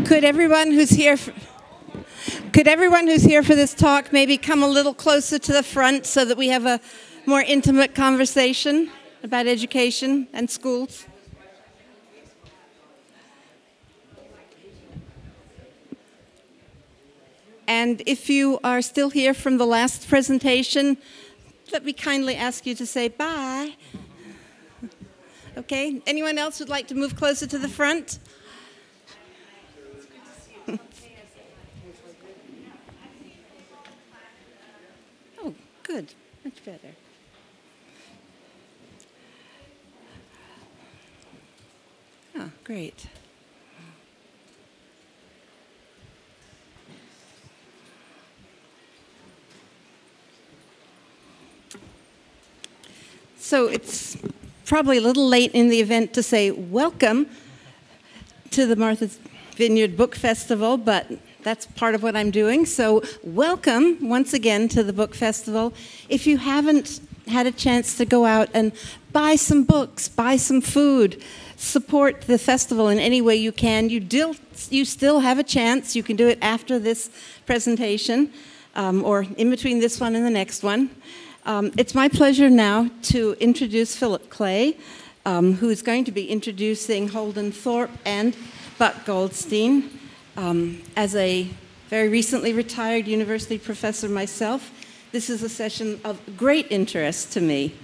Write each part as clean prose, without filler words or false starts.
Could everyone who's here for this talk maybe come a little closer to the front so that we have a more intimate conversation about education and schools? And if you are still here from the last presentation, let me kindly ask you to say bye. Okay, anyone else who'd like to move closer to the front? Oh, good, much better. Oh, great. So it's probably a little late in the event to say welcome to the Martha's Vineyard Book Festival, but that's part of what I'm doing. So welcome once again to the Book Festival. If you haven't had a chance to go out and buy some books, buy some food, support the festival in any way you can, you still have a chance. You can do it after this presentation or in between this one and the next one. It's my pleasure now to introduce Phillip Clay, who is going to be introducing Holden, Thorp, and Buck Goldstein. As a very recently retired university professor myself, this is a session of great interest to me.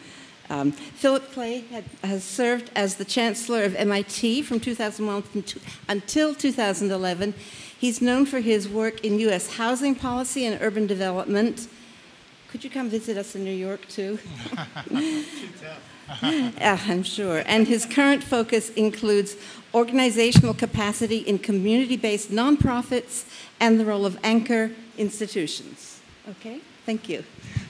Phillip Clay has served as the Chancellor of MIT from 2001 until 2011. He's known for his work in U.S. housing policy and urban development. Could you come visit us in New York, too? I'm sure. And his current focus includes organizational capacity in community-based nonprofits and the role of anchor institutions. Okay, thank you.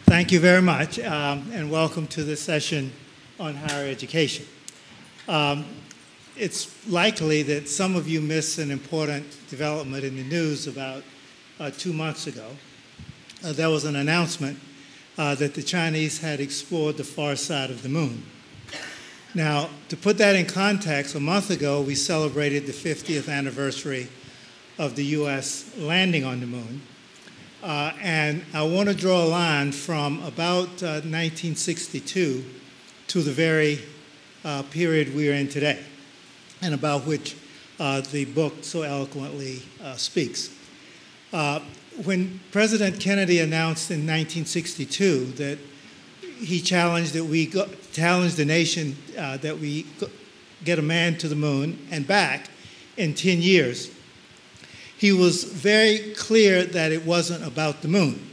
Thank you very much, and welcome to this session on higher education. It's likely that some of you missed an important development in the news about 2 months ago. There was an announcement that the Chinese had explored the far side of the moon. Now, to put that in context, a month ago we celebrated the 50th anniversary of the U.S. landing on the moon. And I want to draw a line from about 1962 to the very period we are in today, and about which the book so eloquently speaks. When President Kennedy announced in 1962 that he challenged the nation that we get a man to the moon and back in 10 years, he was very clear that it wasn't about the moon.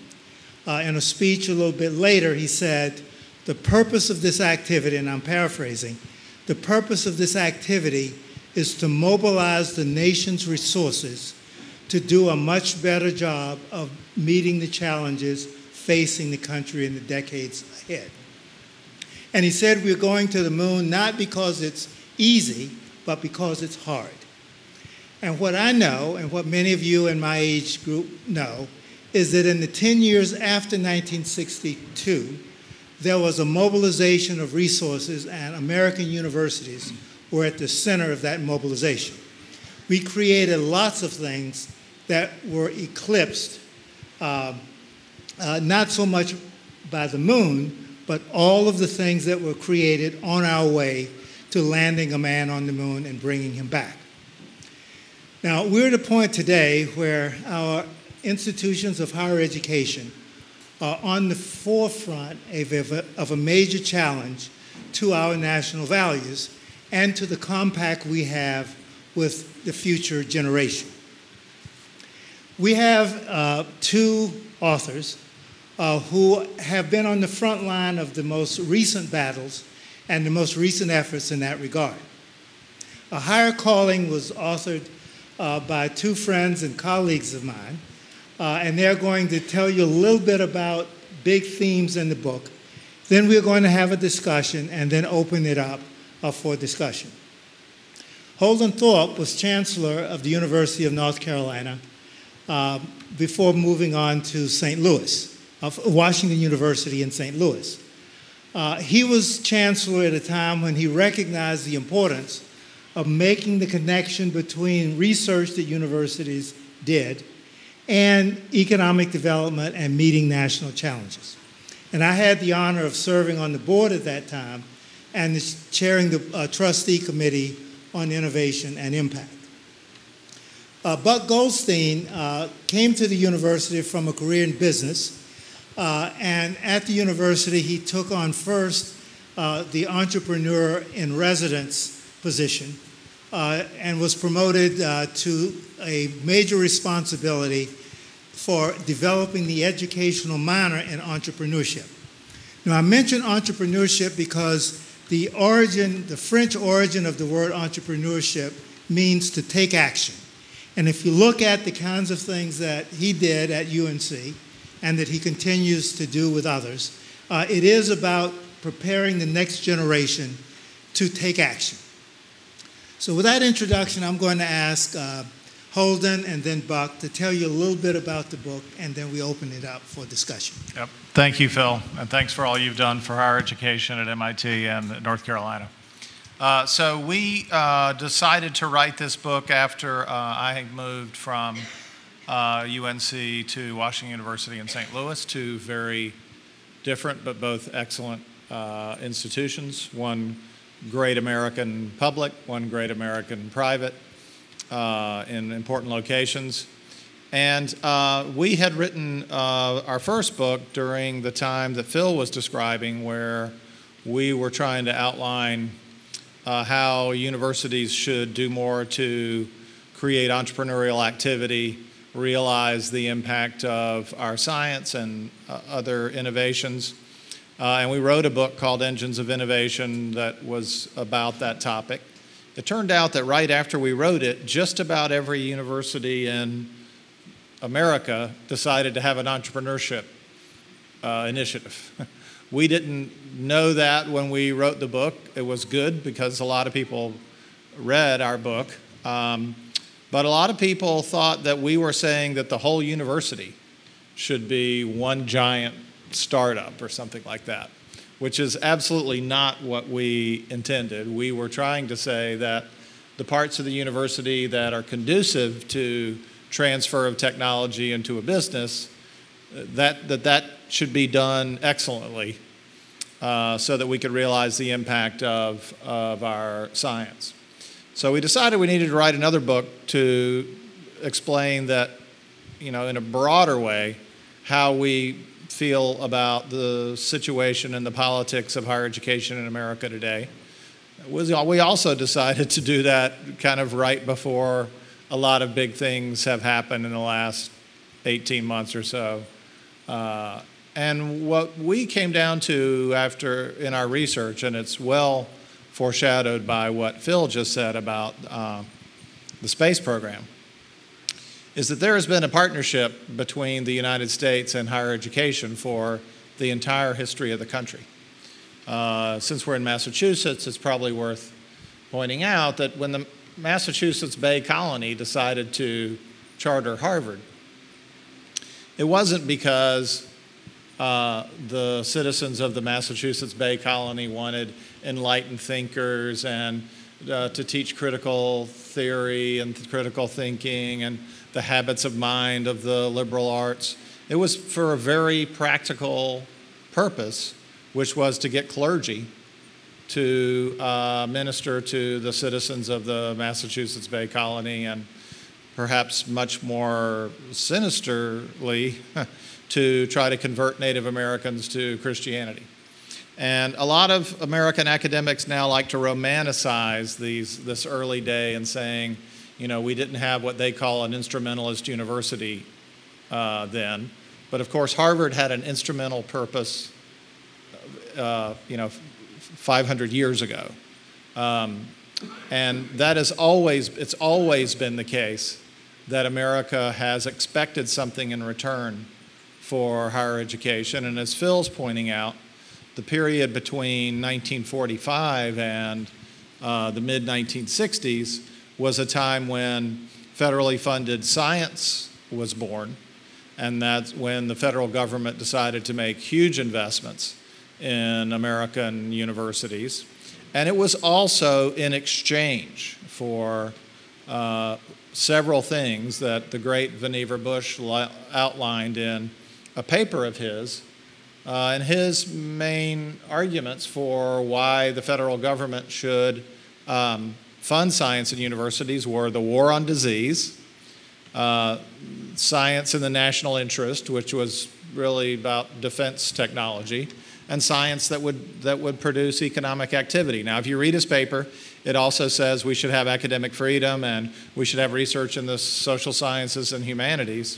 In a speech a little bit later, he said, the purpose of this activity, and I'm paraphrasing, the purpose of this activity is to mobilize the nation's resources to do a much better job of meeting the challenges facing the country in the decades ahead. And he said we're going to the moon not because it's easy, but because it's hard. And what I know, and what many of you in my age group know, is that in the 10 years after 1962, there was a mobilization of resources, and American universities were at the center of that mobilization. We created lots of things that were eclipsed, not so much by the moon, but all of the things that were created on our way to landing a man on the moon and bringing him back. Now, we're at a point today where our institutions of higher education are on the forefront of a major challenge to our national values and to the compact we have with the future generation. We have two authors who have been on the front line of the most recent battles and the most recent efforts in that regard. A Higher Calling was authored by two friends and colleagues of mine, and they're going to tell you a little bit about big themes in the book. Then we're going to have a discussion and then open it up for discussion. Holden Thorp was Chancellor of the University of North Carolina before moving on to St. Louis, Washington University in St. Louis. He was Chancellor at a time when he recognized the importance of making the connection between research that universities did and economic development and meeting national challenges. And I had the honor of serving on the board at that time and chairing the trustee committee on innovation and impact. Buck Goldstein came to the university from a career in business, and at the university he took on first the entrepreneur in residence position and was promoted to a major responsibility for developing the educational minor in entrepreneurship. Now, I mention entrepreneurship because the French origin of the word entrepreneurship means to take action. And if you look at the kinds of things that he did at UNC and that he continues to do with others, it is about preparing the next generation to take action. So with that introduction, I'm going to ask Holden and then Buck to tell you a little bit about the book, and then we open it up for discussion. Yep. Thank you, Phil, and thanks for all you've done for higher education at MIT and North Carolina. So we decided to write this book after I had moved from UNC to Washington University in St. Louis, two very different but both excellent institutions, one great American public, one great American private in important locations. And we had written our first book during the time that Phil was describing, where we were trying to outline how universities should do more to create entrepreneurial activity, realize the impact of our science and other innovations. And we wrote a book called Engines of Innovation that was about that topic. It turned out that right after we wrote it, just about every university in America decided to have an entrepreneurship initiative. We didn't know that when we wrote the book. It was good because a lot of people read our book. But a lot of people thought that we were saying that the whole university should be one giant startup or something like that, which is absolutely not what we intended. We were trying to say that the parts of the university that are conducive to transfer of technology into a business, that should be done excellently so that we could realize the impact of our science. So we decided we needed to write another book to explain that, in a broader way, how we feel about the situation and the politics of higher education in America today. We also decided to do that kind of right before a lot of big things have happened in the last 18 months or so. And what we came down to after in our research, and it's well foreshadowed by what Phil just said about the space program, is that there has been a partnership between the United States and higher education for the entire history of the country. Since we're in Massachusetts, it's probably worth pointing out that when the Massachusetts Bay Colony decided to charter Harvard, it wasn't because the citizens of the Massachusetts Bay Colony wanted enlightened thinkers and to teach critical theory and critical thinking and the habits of mind of the liberal arts. It was for a very practical purpose, which was to get clergy to minister to the citizens of the Massachusetts Bay Colony, and perhaps much more sinisterly to try to convert Native Americans to Christianity. And a lot of American academics now like to romanticize this early day and saying, we didn't have what they call an instrumentalist university then. But of course, Harvard had an instrumental purpose, 500 years ago. And that is it's always been the case that America has expected something in return for higher education. And as Phil's pointing out, the period between 1945 and the mid-1960s was a time when federally funded science was born, and that's when the federal government decided to make huge investments in American universities. And it was also in exchange for several things that the great Vannevar Bush outlined in a paper of his. And his main arguments for why the federal government should fund science in universities were the war on disease, science in the national interest, which was really about defense technology, and science that would produce economic activity. Now, if you read his paper, it also says we should have academic freedom and we should have research in the social sciences and humanities.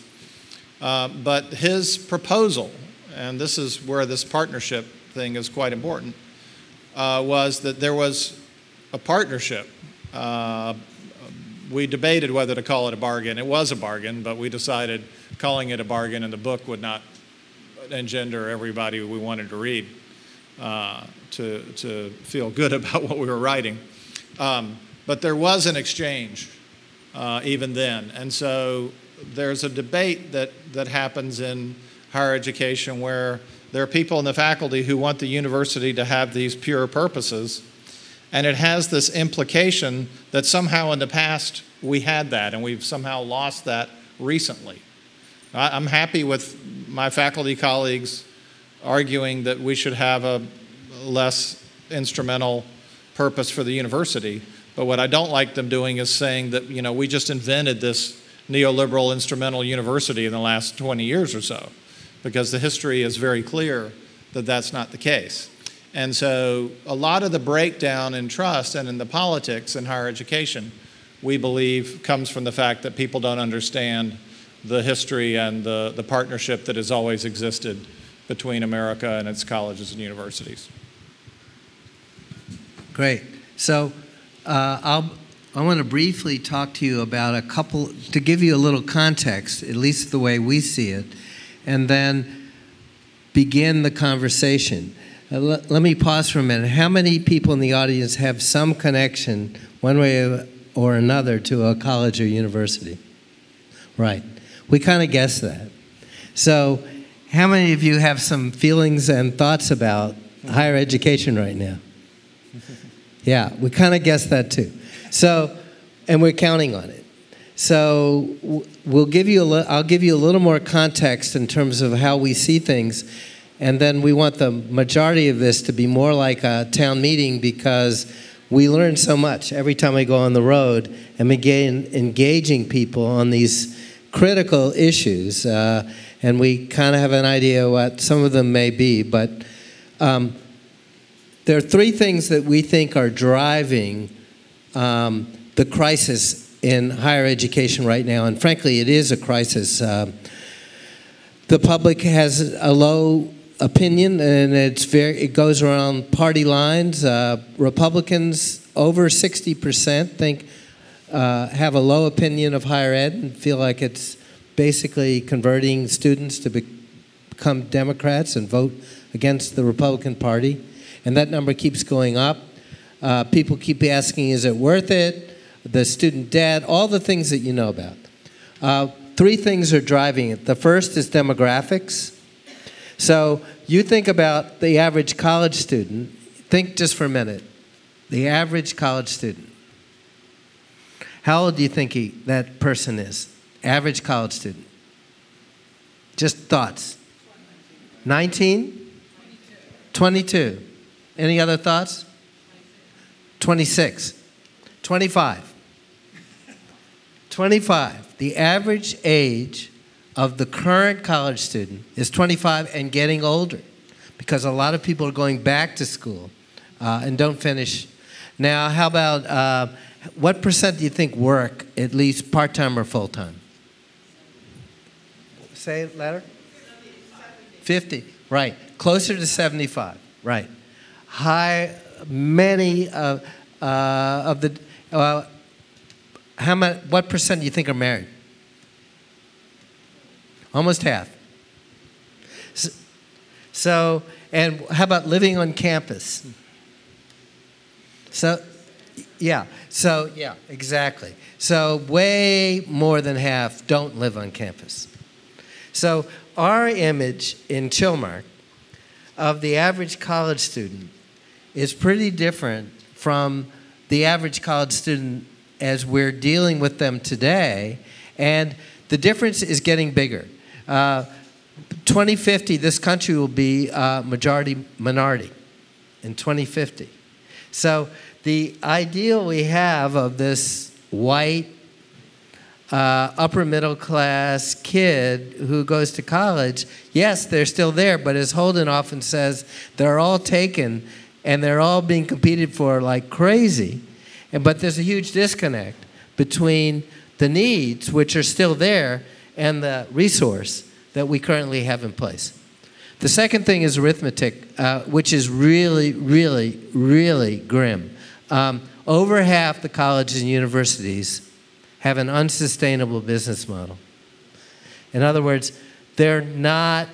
But his proposal, and this is where this partnership thing is quite important, was that there was a partnership. We debated whether to call it a bargain. It was a bargain, but we decided calling it a bargain in the book would not engender everybody we wanted to read to feel good about what we were writing. But there was an exchange even then. And so there's a debate that happens in higher education where there are people in the faculty who want the university to have these pure purposes. And it has this implication that somehow in the past we had that and we've somehow lost that recently. I'm happy with my faculty colleagues arguing that we should have a less instrumental purpose for the university. But what I don't like them doing is saying that, you know, we just invented this neoliberal instrumental university in the last 20 years or so, because the history is very clear that that's not the case. And so a lot of the breakdown in trust and in the politics in higher education, we believe, comes from the fact that people don't understand the history and the partnership that has always existed between America and its colleges and universities. Great. So I want to briefly talk to you about a couple, to give you a little context, at least the way we see it, and then begin the conversation. Let me pause for a minute. How many people in the audience have some connection, one way or another, to a college or university? Right. We kind of guessed that. So how many of you have some feelings and thoughts about higher education right now? Yeah, we kind of guessed that too. So, and we're counting on it. So I'll give you a little more context in terms of how we see things. And then we want the majority of this to be more like a town meeting, because we learn so much every time we go on the road and begin engaging people on these critical issues. And we kind of have an idea what some of them may be. But there are three things that we think are driving the crisis in higher education right now. And frankly, it is a crisis. The public has a low opinion, and it goes around party lines. Republicans, over 60% think have a low opinion of higher ed and feel like it's basically converting students to become Democrats and vote against the Republican Party. And that number keeps going up. People keep asking, is it worth it? The student debt, all the things that you know about. Three things are driving it. The first is demographics. So you think about the average college student. Think just for a minute. The average college student. How old do you think that person is? Average college student. Just thoughts. 19? 22. Any other thoughts? 26. 25. 25. The average age of the current college student is 25 and getting older, because a lot of people are going back to school and don't finish. Now, how about what percent do you think work, at least part-time or full-time? Say it louder. 50. Right. Closer to 75. Right. Many of the what percent do you think are married? Almost half. So, and how about living on campus? So, yeah, exactly. So way more than half don't live on campus. So our image in Chilmark of the average college student is pretty different from the average college student as we're dealing with them today, and the difference is getting bigger. 2050, this country will be majority minority in 2050. So the ideal we have of this white, upper middle class kid who goes to college, yes, they're still there, but as Holden often says, they're all taken and they're all being competed for like crazy. But there's a huge disconnect between the needs, which are still there, and the resource that we currently have in place. The second thing is arithmetic, which is really, really, really grim. Over half the colleges and universities have an unsustainable business model. In other words, they're not,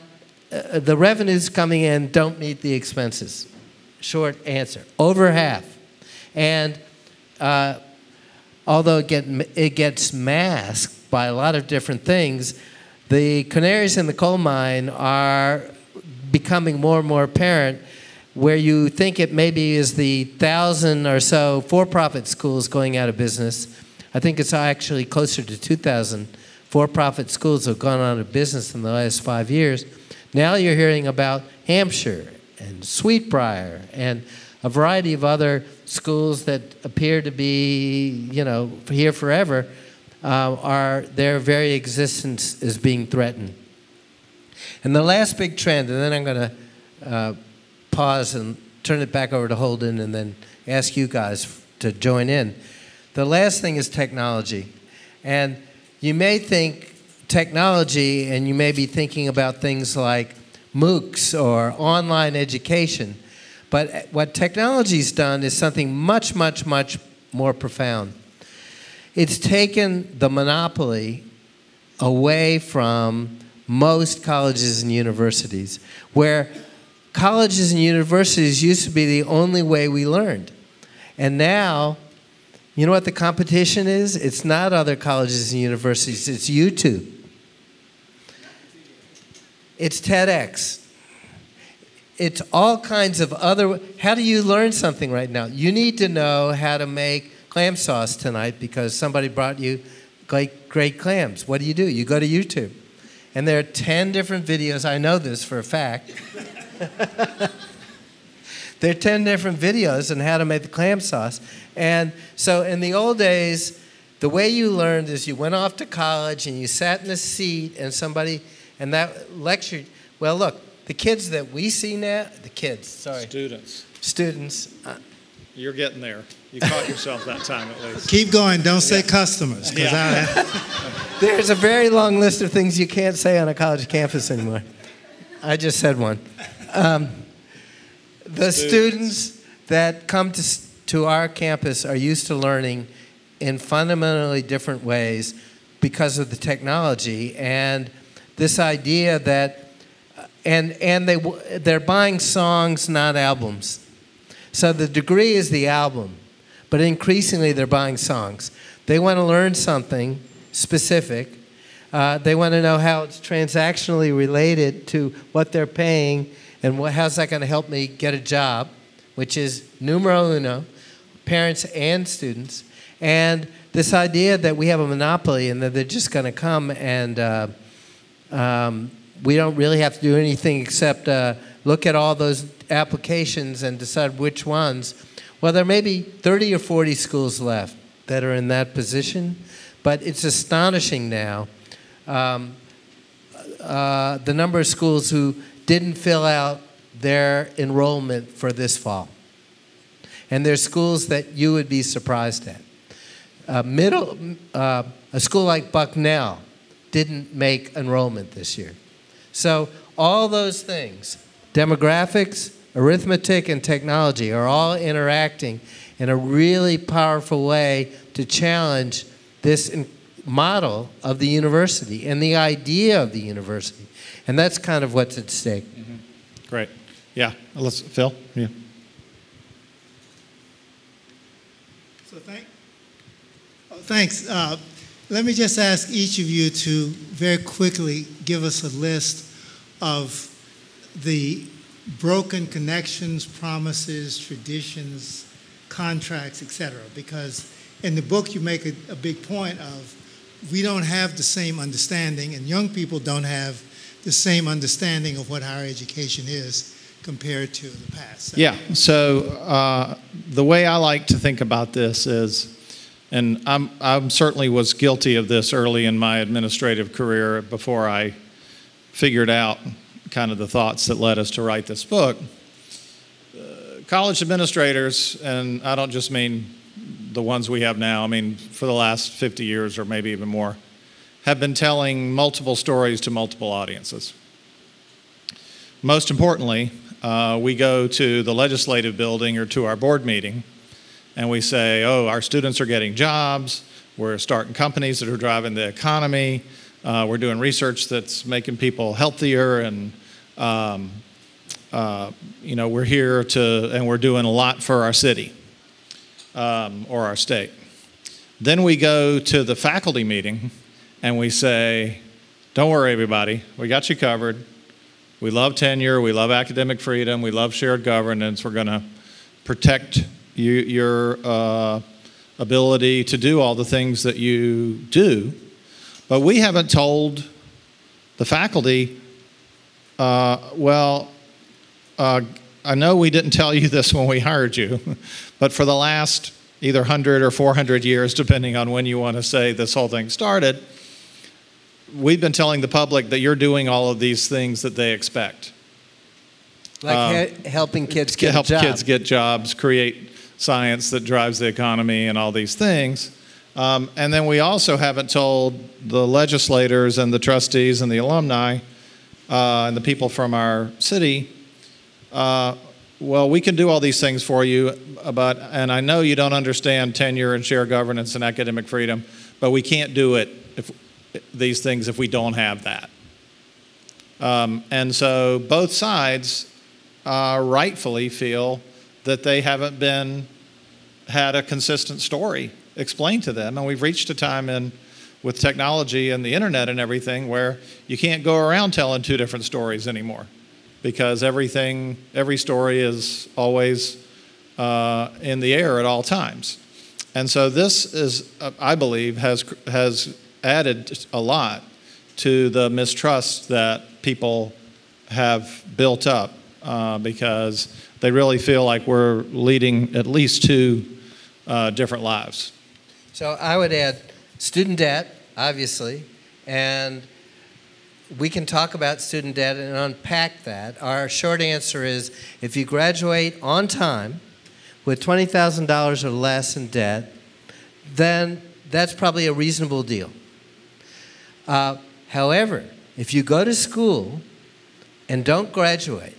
the revenues coming in don't meet the expenses. Short answer, over half. And although it gets masked by a lot of different things, the canaries in the coal mine are becoming more and more apparent, where you think it maybe is the 1,000 or so for-profit schools going out of business. I think it's actually closer to 2,000 for-profit schools have gone out of business in the last 5 years. Now you're hearing about Hampshire and Sweetbriar and a variety of other schools that appear to be, you know, here forever. Their very existence is being threatened. And the last big trend, and then I'm going to pause and turn it back over to Holden and then ask you guys to join in. The last thing is technology. And you may think technology, and you may be thinking about things like MOOCs or online education. But what technology's done is something much, much, much more profound. It's taken the monopoly away from most colleges and universities, where colleges and universities used to be the only way we learned. And now, you know what the competition is? It's not other colleges and universities, it's YouTube. It's TEDx. It's all kinds of other, how do you learn something right now? You need to know how to make clam sauce tonight because somebody brought you great clams. What do? You go to YouTube. And there are 10 different videos. I know this for a fact. There are 10 different videos on how to make the clam sauce. And so in the old days, the way you learned is you went off to college and you sat in a seat and somebody, and that lectured. Well, look, the kids that we see now, Students. You're getting there. You caught yourself that time at least. Keep going. Don't say customers. There's a very long list of things you can't say on a college campus anymore. I just said one. The students that come to our campus are used to learning in fundamentally different ways because of the technology and this idea that, and they're buying songs, not albums. So the degree is the album, but increasingly they're buying songs. They want to learn something specific. They want to know how it's transactionally related to what they're paying and how's that going to help me get a job, which is numero uno, parents and students. And this idea that we have a monopoly and that they're just going to come and we don't really have to do anything except look at all those applications and decide which ones. Well, there may be 30 or 40 schools left that are in that position, but it's astonishing now the number of schools who didn't fill out their enrollment for this fall. And there's schools that you would be surprised at. A school like Bucknell didn't make enrollment this year. So all those things, demographics, arithmetic, and technology are all interacting in a really powerful way to challenge this model of the university and the idea of the university. And that's kind of what's at stake. Mm-hmm. Great. Yeah. Phil? Yeah. So thanks. Let me just ask each of you to very quickly give us a list of the broken connections, promises, traditions, contracts, et cetera. Because in the book, you make a big point of we don't have the same understanding, and young people don't have the same understanding of what higher education is compared to the past. So. Yeah, so the way I like to think about this is, and I certainly was guilty of this early in my administrative career before I figured out kind of the thoughts that led us to write this book. College administrators, and I don't just mean the ones we have now, I mean for the last 50 years or maybe even more, have been telling multiple stories to multiple audiences. Most importantly, we go to the legislative building or to our board meeting and we say, oh, our students are getting jobs, we're starting companies that are driving the economy, we're doing research that's making people healthier, and you know, we're here to, and we're doing a lot for our city or our state. Then we go to the faculty meeting and we say, don't worry everybody, we got you covered. We love tenure, we love academic freedom, we love shared governance, we're going to protect your ability to do all the things that you do. But we haven't told the faculty, well, I know we didn't tell you this when we hired you, but for the last either 100 or 400 years, depending on when you want to say this whole thing started, we've been telling the public that you're doing all of these things that they expect. Like helping kids get help jobs. Kids get jobs, create science that drives the economy and all these things. And then we also haven't told the legislators and the trustees and the alumni and the people from our city, well, we can do all these things for you, and I know you don't understand tenure and shared governance and academic freedom, but we can't do it these things if we don't have that. And so both sides rightfully feel that they haven't had a consistent story explained to them, and we've reached a time with technology and the internet and everything where you can't go around telling two different stories anymore, because every story is always in the air at all times. And so this is, I believe, has added a lot to the mistrust that people have built up because they really feel like we're leading at least two different lives. So I would add student debt, obviously, and we can talk about student debt and unpack that. Our short answer is if you graduate on time with $20,000 or less in debt, then that's probably a reasonable deal. However, if you go to school and don't graduate,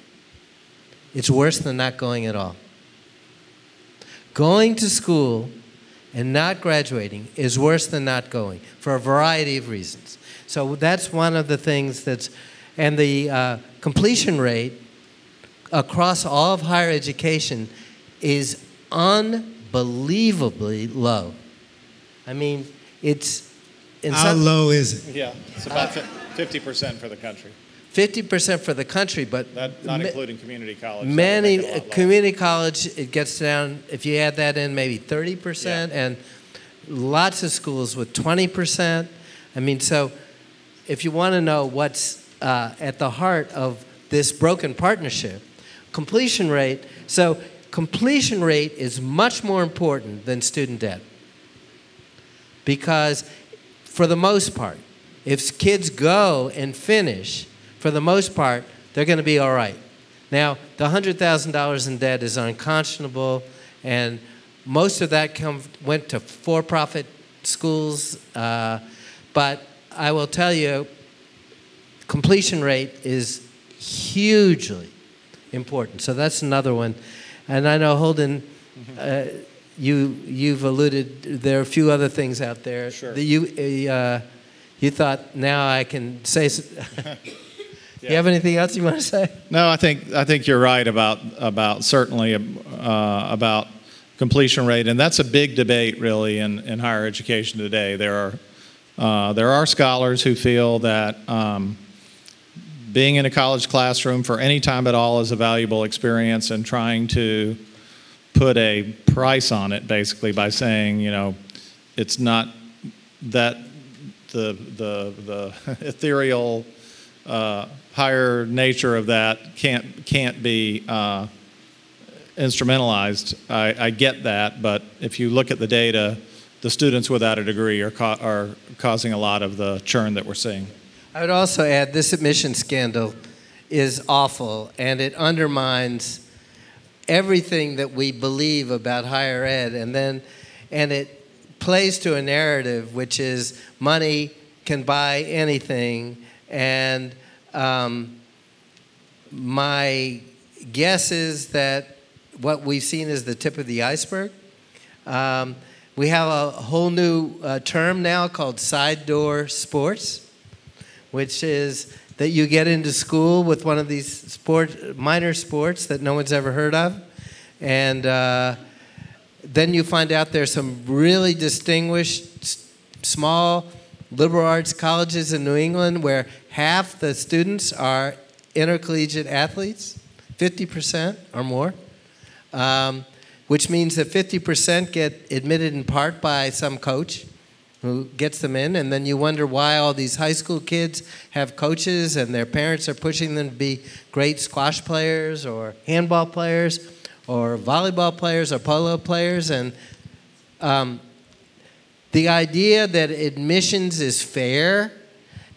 it's worse than not going at all. Going to school and not graduating is worse than not going for a variety of reasons. So that's one of the things that's, and the completion rate across all of higher education is unbelievably low. I mean, it's... How low is it? Yeah, it's about 50% for the country. 50% for the country, but... Not including community college. Many, community college, it gets down, if you add that in, maybe 30%, yeah. And lots of schools with 20%. I mean, so if you want to know what's at the heart of this broken partnership, completion rate, so completion rate is much more important than student debt. Because for the most part, if kids go and finish, for the most part, they're going to be all right. Now, the $100,000 in debt is unconscionable, and most of that went to for-profit schools. But I will tell you, completion rate is hugely important. So that's another one. And I know, Holden, you've alluded, there are a few other things out there. Sure. That you thought, now I can say... Yeah. You have anything else you want to say? No, I think you're right about certainly about completion rate, and that's a big debate really in higher education today. There are scholars who feel that being in a college classroom for any time at all is a valuable experience, and trying to put a price on it, basically, by saying, you know, it's not that the ethereal higher nature of that can't be instrumentalized. I get that, but if you look at the data, the students without a degree are causing a lot of the churn that we're seeing. I would also add this admission scandal is awful, and it undermines everything that we believe about higher ed, and it plays to a narrative which is money can buy anything, and my guess is that what we've seen is the tip of the iceberg. We have a whole new term now called side door sports, which is that you get into school with one of these minor sports that no one's ever heard of, and then you find out there's some really distinguished small liberal arts colleges in New England where half the students are intercollegiate athletes, 50% or more, which means that 50% get admitted in part by some coach who gets them in, and then you wonder why all these high school kids have coaches and their parents are pushing them to be great squash players or handball players or volleyball players or polo players. And the idea that admissions is fair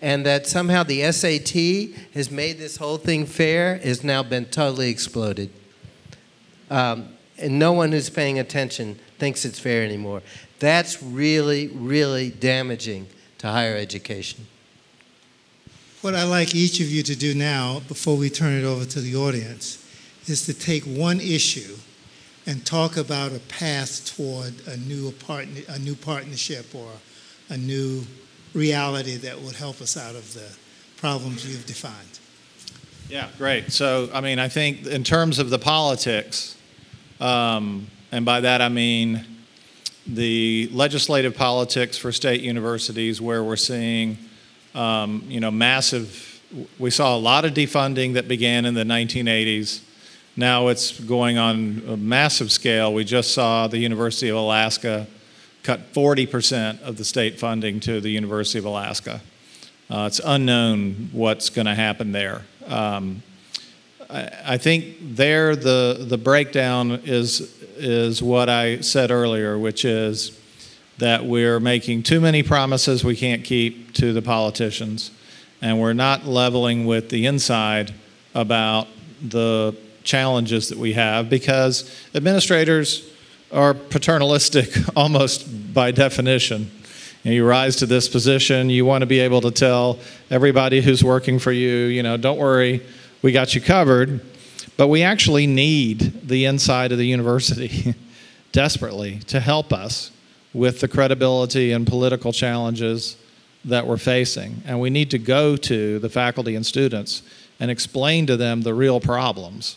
and that somehow the SAT has made this whole thing fair has now been totally exploded. And no one who's paying attention thinks it's fair anymore. That's really, really damaging to higher education. What I'd like each of you to do now, before we turn it over to the audience, is to take one issue and talk about a path toward a new partnership or a new reality that would help us out of the problems you've defined. Yeah, great. So, I mean, I think in terms of the politics, and by that I mean the legislative politics for state universities, where we're seeing, massive. We saw a lot of defunding that began in the 1980s. Now it's going on a massive scale. We just saw the University of Alaska cut 40% of the state funding to the University of Alaska. It's unknown what's going to happen there. I think there the breakdown is what I said earlier, which is that we're making too many promises we can't keep to the politicians, and we're not leveling with the inside about the challenges that we have, because administrators are paternalistic almost by definition. You rise to this position, you want to be able to tell everybody who's working for you, don't worry, we got you covered. But we actually need the inside of the university desperately to help us with the credibility and political challenges that we're facing. And we need to go to the faculty and students and explain to them the real problems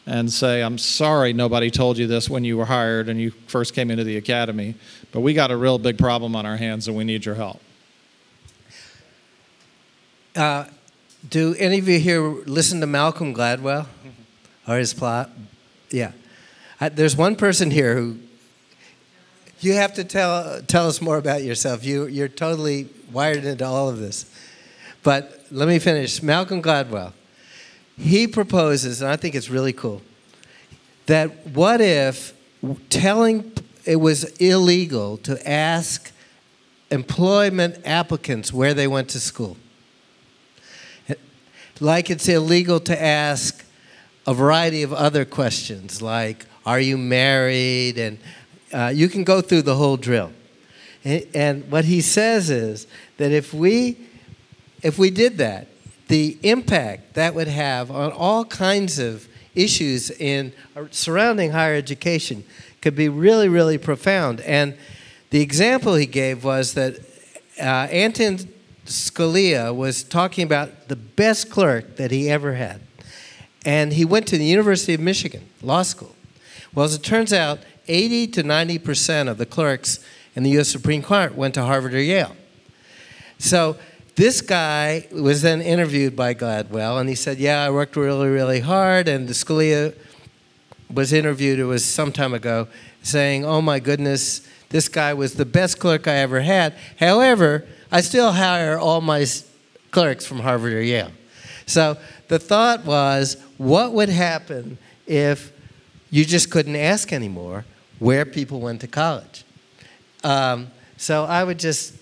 and say, I'm sorry nobody told you this when you were hired and you first came into the academy, but we got a real big problem on our hands and we need your help. Do any of you here listen to Malcolm Gladwell or his plot? Yeah. There's one person here who, you have to tell us more about yourself. You're totally wired into all of this. But let me finish. Malcolm Gladwell, he proposes, and I think it's really cool, that what if telling it was illegal to ask employment applicants where they went to school? Like it's illegal to ask a variety of other questions, like, are you married? And you can go through the whole drill. And what he says is that if we did that, the impact that would have on all kinds of issues surrounding higher education could be really, really profound. And the example he gave was that Anton Scalia was talking about the best clerk that he ever had. And he went to the University of Michigan Law School. Well, as it turns out, 80 to 90% of the clerks in the U.S. Supreme Court went to Harvard or Yale. So this guy was then interviewed by Gladwell, and he said, yeah, I worked really, really hard, and the Scalia was interviewed, it was some time ago, saying, "Oh my goodness, this guy was the best clerk I ever had. However, I still hire all my clerks from Harvard or Yale." So the thought was, what would happen if you just couldn't ask anymore where people went to college? So I would just,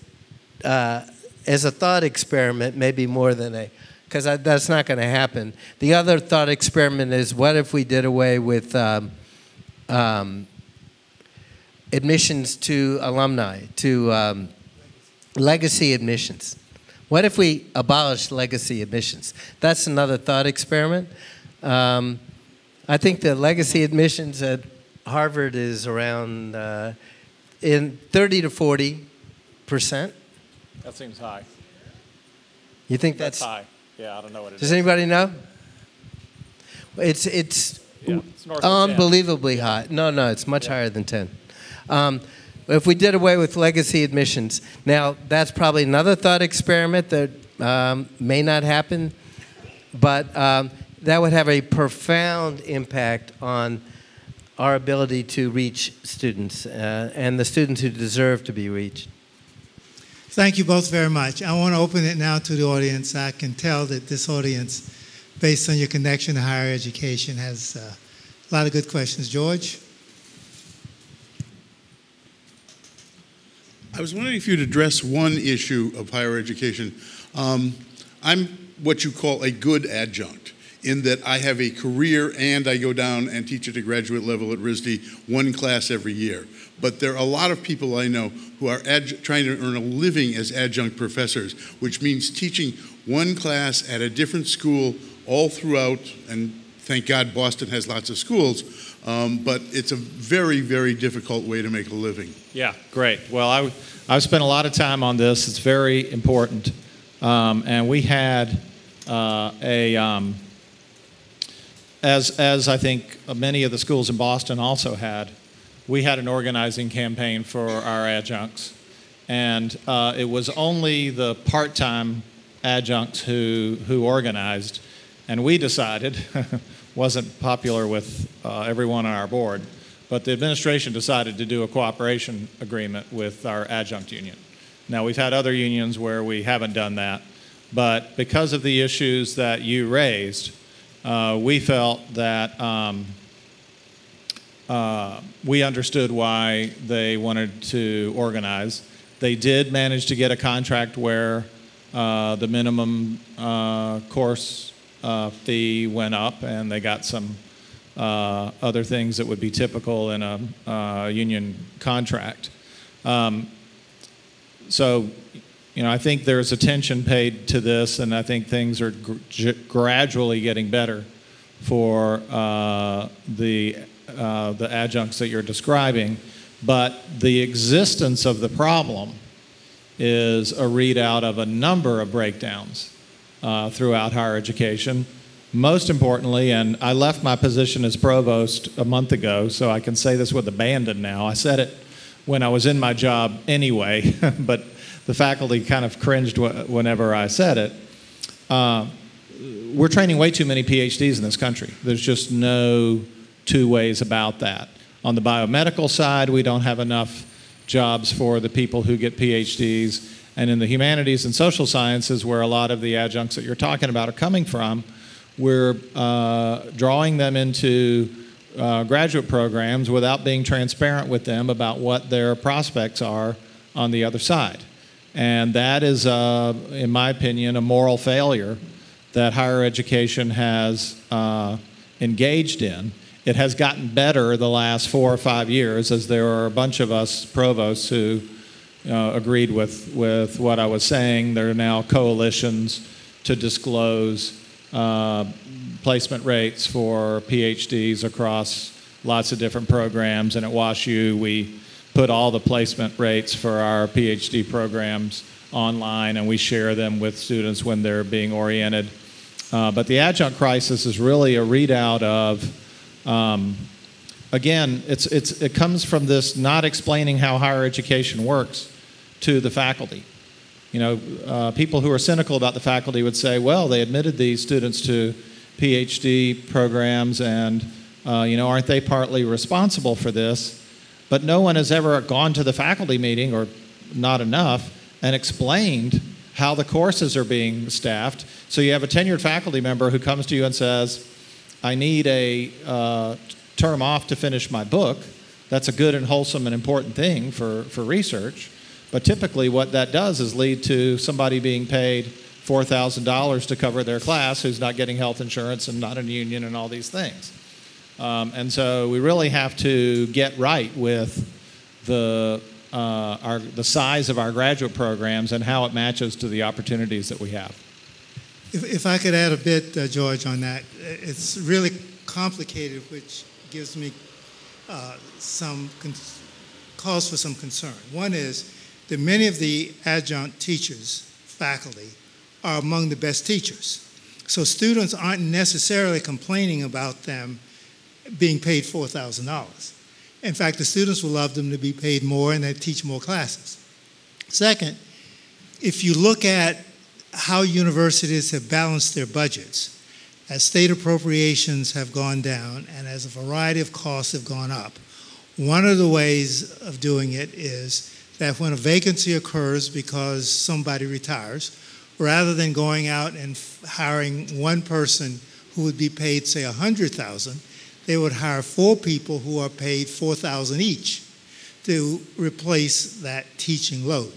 as a thought experiment, maybe more than because that's not going to happen. The other thought experiment is, what if we did away with admissions to alumni, to legacy admissions? What if we abolished legacy admissions? That's another thought experiment. I think the legacy admissions at Harvard is around in 30 to 40%. That seems high. You think that's high? Yeah, I don't know what it is. Does anybody know? It's north of unbelievably high. No, it's much higher than 10. If we did away with legacy admissions, now that's probably another thought experiment that may not happen, but that would have a profound impact on our ability to reach students and the students who deserve to be reached. Thank you both very much. I want to open it now to the audience. I can tell that this audience, based on your connection to higher education, has a lot of good questions. George? I was wondering if you'd address one issue of higher education. I'm what you call a good adjunct, in that I have a career and I go down and teach at the graduate level at RISD, one class every year. But there are a lot of people I know who are trying to earn a living as adjunct professors, which means teaching one class at a different school all throughout, and thank God Boston has lots of schools, but it's a very, very difficult way to make a living. Yeah, great. Well, I've spent a lot of time on this. It's very important. And we had as I think many of the schools in Boston also had, we had an organizing campaign for our adjuncts. And it was only the part-time adjuncts who organized. And we decided, wasn't popular with everyone on our board, but the administration decided to do a cooperation agreement with our adjunct union. Now, we've had other unions where we haven't done that, but because of the issues that you raised, we felt that we understood why they wanted to organize. They did manage to get a contract where the minimum course fee went up, and they got some other things that would be typical in a union contract. So, you know, I think there's attention paid to this, and I think things are gradually getting better for the adjuncts that you're describing. But the existence of the problem is a readout of a number of breakdowns throughout higher education. Most importantly, and I left my position as provost a month ago, so I can say this with abandon now. I said it when I was in my job anyway, but the faculty kind of cringed whenever I said it. We're training way too many PhDs in this country. There's just no two ways about that. On the biomedical side, we don't have enough jobs for the people who get PhDs. And in the humanities and social sciences, where a lot of the adjuncts that you're talking about are coming from, we're drawing them into graduate programs without being transparent with them about what their prospects are on the other side. And that is, in my opinion, a moral failure that higher education has engaged in. It has gotten better the last 4 or 5 years, as there are a bunch of us provosts who agreed with what I was saying. There are now coalitions to disclose placement rates for PhDs across lots of different programs. And at WashU, we put all the placement rates for our PhD programs online, and we share them with students when they're being oriented. But the adjunct crisis is really a readout of, again, it comes from this not explaining how higher education works to the faculty. You know, people who are cynical about the faculty would say, well, they admitted these students to PhD programs, and Aren't they partly responsible for this? But no one has ever gone to the faculty meeting, or not enough, and explained how the courses are being staffed. So you have a tenured faculty member who comes to you and says, I need a term off to finish my book. That's a good and wholesome and important thing for research. But typically what that does is lead to somebody being paid $4,000 to cover their class who's not getting health insurance and not in a union and all these things. And so we really have to get right with the size of our graduate programs and how it matches to the opportunities that we have. If I could add a bit, George, on that, it's really complicated, which gives me cause for some concern. One is that many of the adjunct teachers, faculty, are among the best teachers. So students aren't necessarily complaining about them being paid $4,000. In fact, the students will love them to be paid more and they teach more classes. Second, if you look at how universities have balanced their budgets, as state appropriations have gone down and as a variety of costs have gone up, one of the ways of doing it is that when a vacancy occurs because somebody retires, rather than going out and hiring one person who would be paid, say, $100,000, they would hire 4 people who are paid $4,000 each to replace that teaching load.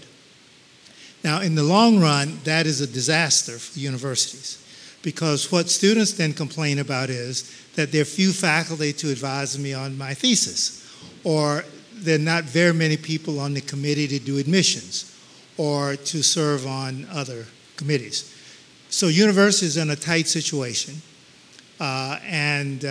Now, in the long run, that is a disaster for universities, because what students then complain about is that there are few faculty to advise me on my thesis, or there are not very many people on the committee to do admissions or to serve on other committees. So universities are in a tight situation, and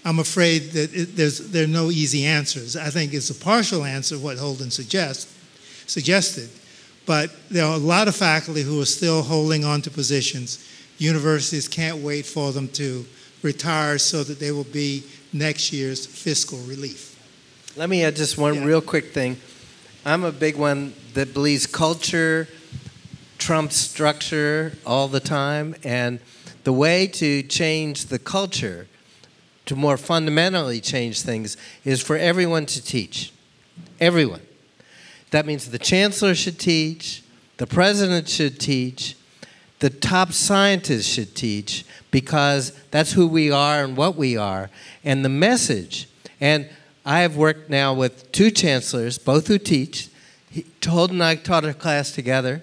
I'm afraid that there are no easy answers. I think it's a partial answer, what Holden suggested, but there are a lot of faculty who are still holding on to positions. Universities can't wait for them to retire so that they will be next year's fiscal relief. Let me add just one real quick thing. I'm a big one that believes culture trumps structure all the time, and the way to change the culture, to more fundamentally change things, is for everyone to teach. Everyone. That means the chancellor should teach, the president should teach, the top scientists should teach, because that's who we are and what we are, and the message. And I have worked now with 2 chancellors, both who teach. Holden and I taught a class together,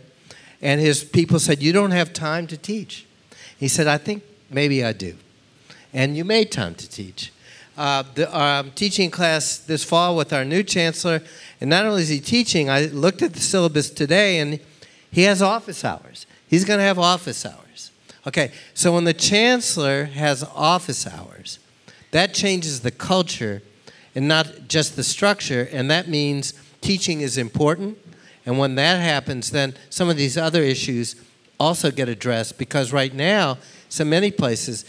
and his people said, you don't have time to teach. He said, I think maybe I do. And you made time to teach. I'm teaching class this fall with our new chancellor, and not only is he teaching, I looked at the syllabus today, and he has office hours. He's going to have office hours. Okay, so when the chancellor has office hours, that changes the culture and not just the structure, and that means teaching is important, and when that happens, then some of these other issues also get addressed, because right now, so many places,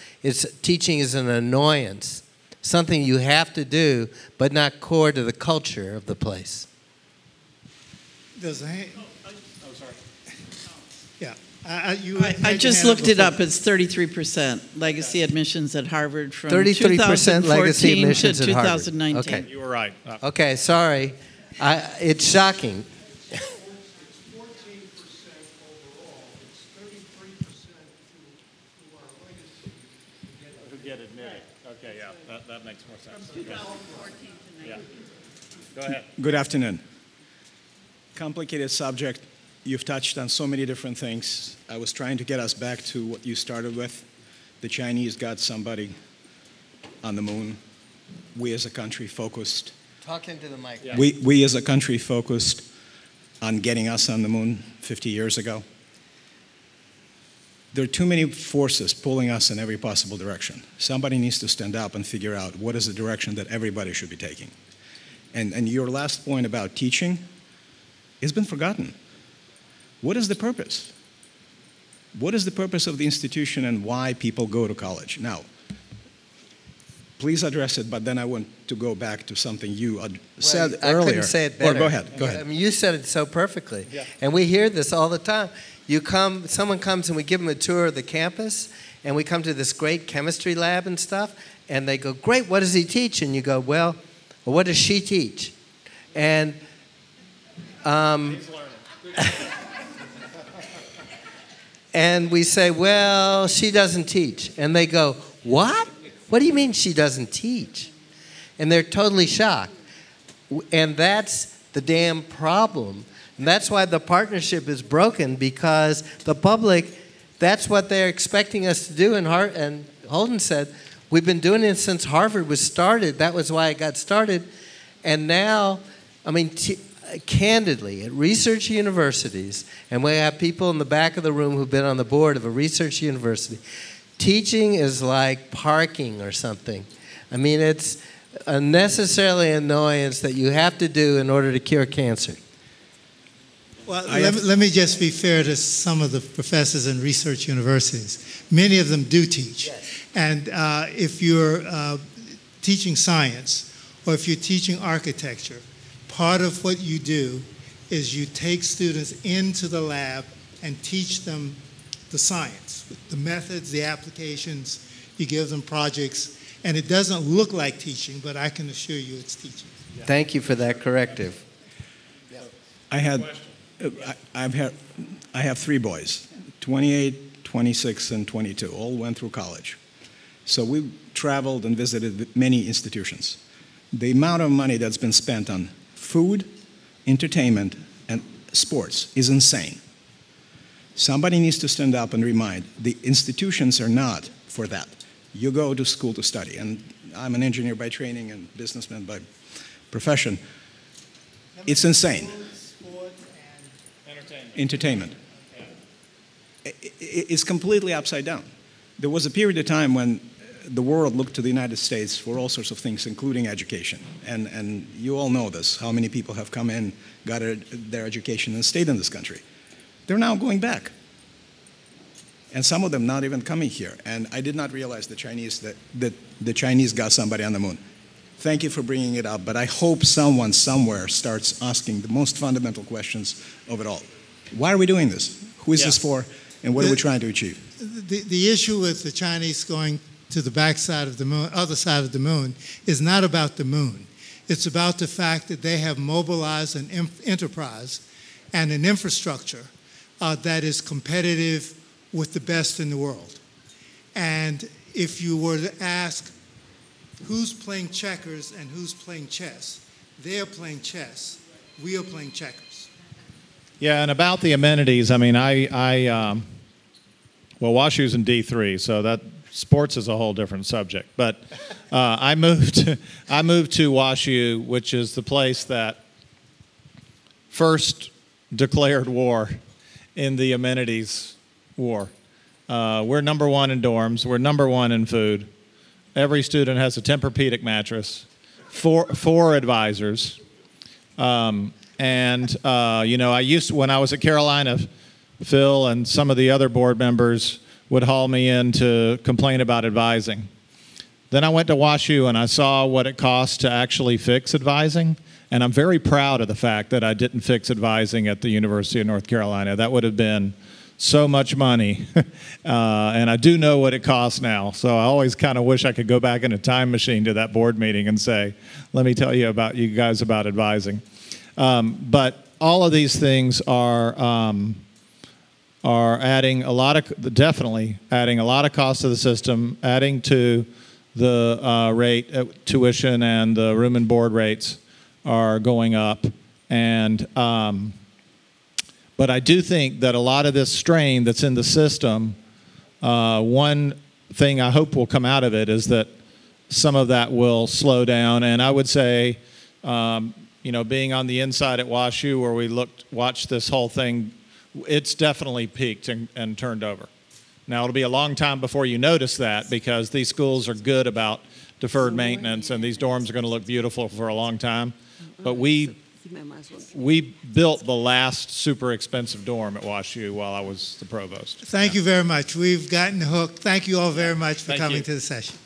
teaching is an annoyance, something you have to do, but not core to the culture of the place. Sorry. Yeah. I just looked it up. It's 33% legacy admissions at Harvard from 33% legacy 2014 admissions to at Harvard. 2019. Okay. You were right. Okay, sorry. It's shocking. It's 14% overall. It's 33% to our legacy. Who get admitted. Okay, yeah, that makes more sense. From 2014 to 19. Yeah. Go ahead. Good afternoon. Complicated subject. You've touched on so many different things. I was trying to get us back to what you started with. The Chinese got somebody on the moon. We as a country focused. Talk into the mic. Yeah. We as a country focused on getting us on the moon 50 years ago. There are too many forces pulling us in every possible direction. Somebody needs to stand up and figure out what is the direction that everybody should be taking. And your last point about teaching has been forgotten. What is the purpose? What is the purpose of the institution and why people go to college? Now, please address it, but then I want to go back to something you said earlier. I couldn't say it better. Or go ahead. Go ahead. I mean, you said it so perfectly. Yeah. And we hear this all the time. Someone comes and we give them a tour of the campus, And we come to this great chemistry lab and stuff, and they go, great, what does he teach? And you go, well, what does she teach? And and we say, well, she doesn't teach. And they go, what? What do you mean she doesn't teach? And they're totally shocked. And that's the damn problem. And that's why the partnership is broken, because the public, that's what they're expecting us to do. And Holden said, we've been doing it since Harvard was started. That was why it got started. And now, I mean, candidly, at research universities, and we have people in the back of the room who've been on the board of a research university, teaching is like parking or something. I mean, it's a necessarily annoyance that you have to do in order to cure cancer. Well, let me just be fair to some of the professors in research universities. Many of them do teach. Yes. And if you're teaching science or if you're teaching architecture, part of what you do is you take students into the lab and teach them the science, the methods, the applications. You give them projects, and it doesn't look like teaching, but I can assure you it's teaching. Yeah. Thank you for that corrective. Yeah. I have 3 boys, 28, 26, and 22, all went through college. So we traveled and visited many institutions. The amount of money that's been spent on food, entertainment, and sports is insane. Somebody needs to stand up and remind, the institutions are not for that. You go to school to study, and I'm an engineer by training and businessman by profession. It's insane. Entertainment. It's completely upside down. There was a period of time when the world looked to the United States for all sorts of things, including education. And you all know this, how many people have come in, got their education, and stayed in this country. They're now going back. And some of them not even coming here. And I did not realize that the Chinese got somebody on the moon. Thank you for bringing it up, but I hope someone somewhere starts asking the most fundamental questions of it all. Why are we doing this? Who is this for, and what are we trying to achieve? The issue with the Chinese going to the backside of the moon, other side of the moon, is not about the moon. It's about the fact that they have mobilized an enterprise and an infrastructure that is competitive with the best in the world. And if you were to ask who's playing checkers and who's playing chess, they're playing chess, we are playing checkers. Yeah, and about the amenities, I mean, well, WashU's in D3, so that sports is a whole different subject. But I moved to WashU, which is the place that first declared war in the amenities war. We're number 1 in dorms. We're number 1 in food. Every student has a Tempur-Pedic mattress, four advisors. And you know, when I was at Carolina, Phil and some of the other board members would haul me in to complain about advising. Then I went to WashU and I saw what it cost to actually fix advising. And I'm very proud of the fact that I didn't fix advising at the University of North Carolina. That would have been so much money. And I do know what it costs now. So I always kind of wish I could go back in a time machine to that board meeting and say, let me tell you guys about advising. But all of these things are adding definitely adding a lot of cost to the system, adding to the tuition, and the room and board rates are going up. And but I do think that a lot of this strain that's in the system, one thing I hope will come out of it is that some of that will slow down. And I would say, you know, being on the inside at WashU where we watched this whole thing, it's definitely peaked and turned over. Now, it'll be a long time before you notice that, because these schools are good about deferred maintenance, and these dorms are going to look beautiful for a long time. But we built the last super expensive dorm at WashU while I was the provost. Thank you very much. We've gotten hooked. Thank you all very much for coming to the session.